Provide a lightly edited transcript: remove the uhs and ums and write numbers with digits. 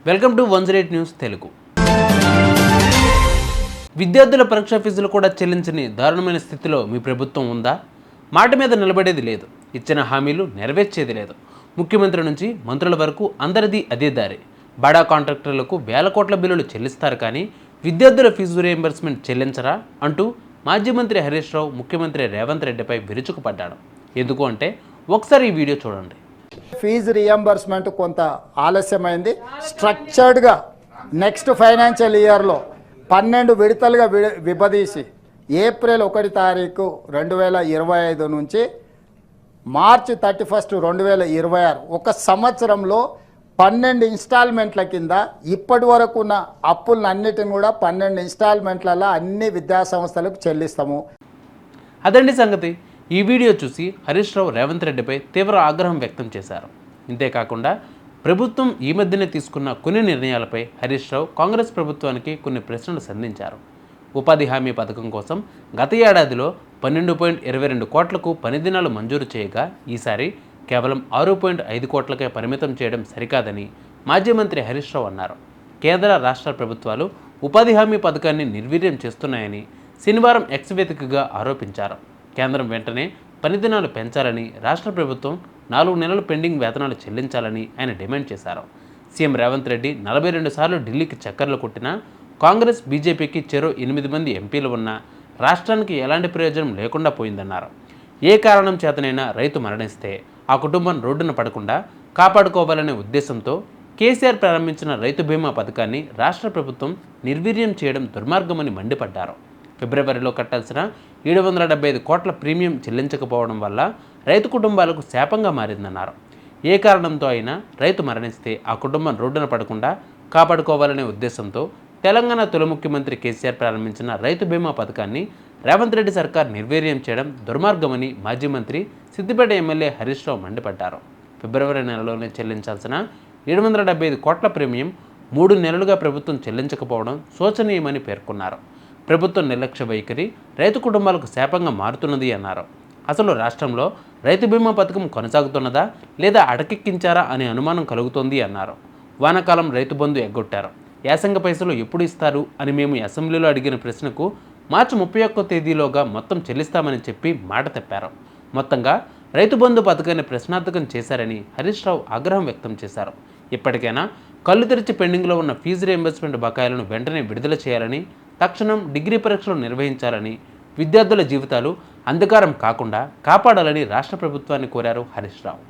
Welcome to 108 news Telugu. విద్యార్థుల పరీక్ష ఫీజులు కూడా చెల్లించని దారుణమైన స్థితిలో మీ ప్రభుత్వం ఉందా? మాట మీద నిలబడేది లేదు, ఇచ్చిన హామీలు నెరవేర్చేది లేదు. ముఖ్యమంత్రి నుంచి మంత్రుల వరకు అందరిది అదే దారి. బడా కాంట్రాక్టర్లకు వేల కోట్ల బిల్లులు చెల్లిస్తారు కానీ విద్యార్థుల ఫీజు రియంబర్స్మెంట్ చెల్లించరా అంటూ మాజీ మంత్రి హరీష్ రావు ముఖ్యమంత్రి రేవంత్ రెడ్డిపై విరుచుకుపడ్డాడు. ఎందుకు అంటే ఒకసారి ఈ వీడియో చూడండి. ఫీజు రియంబర్స్మెంట్ కొంత ఆలస్యమైంది. స్ట్రక్చర్డ్గా నెక్స్ట్ ఫైనాన్షియల్ ఇయర్లో 12 విడతలుగా విభదీసి ఏప్రిల్ 1 తారీఖు 2025 నుంచి మార్చి 31 2026 ఒక సంవత్సరంలో 12 ఇన్స్టాల్మెంట్ల కింద ఇప్పటి వరకు ఉన్న అప్పులన్నిటిని కూడా 12 ఇన్స్టాల్మెంట్లలో అన్ని విద్యాసంస్థలకు చెల్లిస్తాము. అదండి సంగతి. ఈ వీడియో చూసి హరీష్ రావు రేవంత్ రెడ్డిపై తీవ్ర ఆగ్రహం వ్యక్తం చేశారు. ఇంతేకాకుండా ప్రభుత్వం ఈ మధ్యనే తీసుకున్న కొన్ని నిర్ణయాలపై హరీష్ రావు కాంగ్రెస్ ప్రభుత్వానికి కొన్ని ప్రశ్నలు సంధించారు. ఉపాధి హామీ పథకం కోసం గత ఏడాదిలో 12.22 కోట్లకు పని దినాలు మంజూరు చేయగా ఈసారి కేవలం 6.5 కోట్లకే పరిమితం చేయడం సరికాదని మాజీ మంత్రి హరీష్ రావు అన్నారు. కేంద్ర రాష్ట్ర ప్రభుత్వాలు ఉపాధి హామీ పథకాన్ని నిర్వీర్యం చేస్తున్నాయని శనివారం ఎక్స్ వేదికగా ఆరోపించారు. కేంద్రం వెంటనే పని దినాలు పెంచాలని, రాష్ట్ర ప్రభుత్వం 4 నెలలు పెండింగ్ వేతనాలు చెల్లించాలని ఆయన డిమాండ్ చేశారు. సీఎం రేవంత్ రెడ్డి 42 సార్లు ఢిల్లీకి చక్కర్లు కొట్టినా కాంగ్రెస్, బీజేపీకి చెరో 8 మంది ఎంపీలు ఉన్నా రాష్ట్రానికి ఎలాంటి ప్రయోజనం లేకుండా పోయిందన్నారు. ఏ కారణం చేతనైనా రైతు మరణిస్తే ఆ కుటుంబం రోడ్డున పడకుండా కాపాడుకోవాలనే ఉద్దేశంతో కేసీఆర్ ప్రారంభించిన రైతు బీమా పథకాన్ని రాష్ట్ర ప్రభుత్వం నిర్వీర్యం చేయడం దుర్మార్గమని మండిపడ్డారు. ఫిబ్రవరిలో కట్టాల్సిన 775 కోట్ల ప్రీమియం చెల్లించకపోవడం వల్ల రైతు కుటుంబాలకు శాపంగా మారిందన్నారు. ఏ కారణంతో అయినా రైతు మరణిస్తే ఆ కుటుంబం రోడ్డున పడకుండా కాపాడుకోవాలనే ఉద్దేశంతో తెలంగాణ తొలి ముఖ్యమంత్రి కేసీఆర్ ప్రారంభించిన రైతు బీమా పథకాన్ని రేవంత్ రెడ్డి సర్కార్ నిర్వీర్యం చేయడం దుర్మార్గమని మాజీ మంత్రి సిద్దిపేట ఎమ్మెల్యే హరీష్ రావు మండిపడ్డారు. ఫిబ్రవరి నెలలోనే చెల్లించాల్సిన 775 కోట్ల ప్రీమియం 3 నెలలుగా ప్రభుత్వం చెల్లించకపోవడం శోచనీయమని పేర్కొన్నారు. ప్రభుత్వం నిర్లక్ష్య వైఖరి రైతు కుటుంబాలకు శాపంగా మారుతున్నది అన్నారు. అసలు రాష్ట్రంలో రైతు బీమా పథకం కొనసాగుతున్నదా లేదా అటకెక్కించారా అనే అనుమానం కలుగుతోంది అన్నారు. వానాకాలం రైతు బంధు ఎగ్గొట్టారు. యాసంగ పైసలు ఎప్పుడు ఇస్తారు అని మేము అసెంబ్లీలో అడిగిన ప్రశ్నకు మార్చి 31 తేదీలోగా మొత్తం చెల్లిస్తామని చెప్పి మాట తప్పారు. మొత్తంగా రైతు బంధు పథకాన్ని ప్రశ్నార్థకం చేశారని హరీష్ రావు ఆగ్రహం వ్యక్తం చేశారు. ఇప్పటికైనా కళ్ళు తెరిచి పెండింగ్లో ఉన్న ఫీజు రియంబర్స్మెంట్ బకాయిలను వెంటనే విడుదల చేయాలని, తక్షణం డిగ్రీ పరీక్షలు నిర్వహించాలని, విద్యార్థుల జీవితాలు అంధకారం కాకుండా కాపాడాలని రాష్ట్ర ప్రభుత్వాన్ని కోరారు హరీష్ రావు.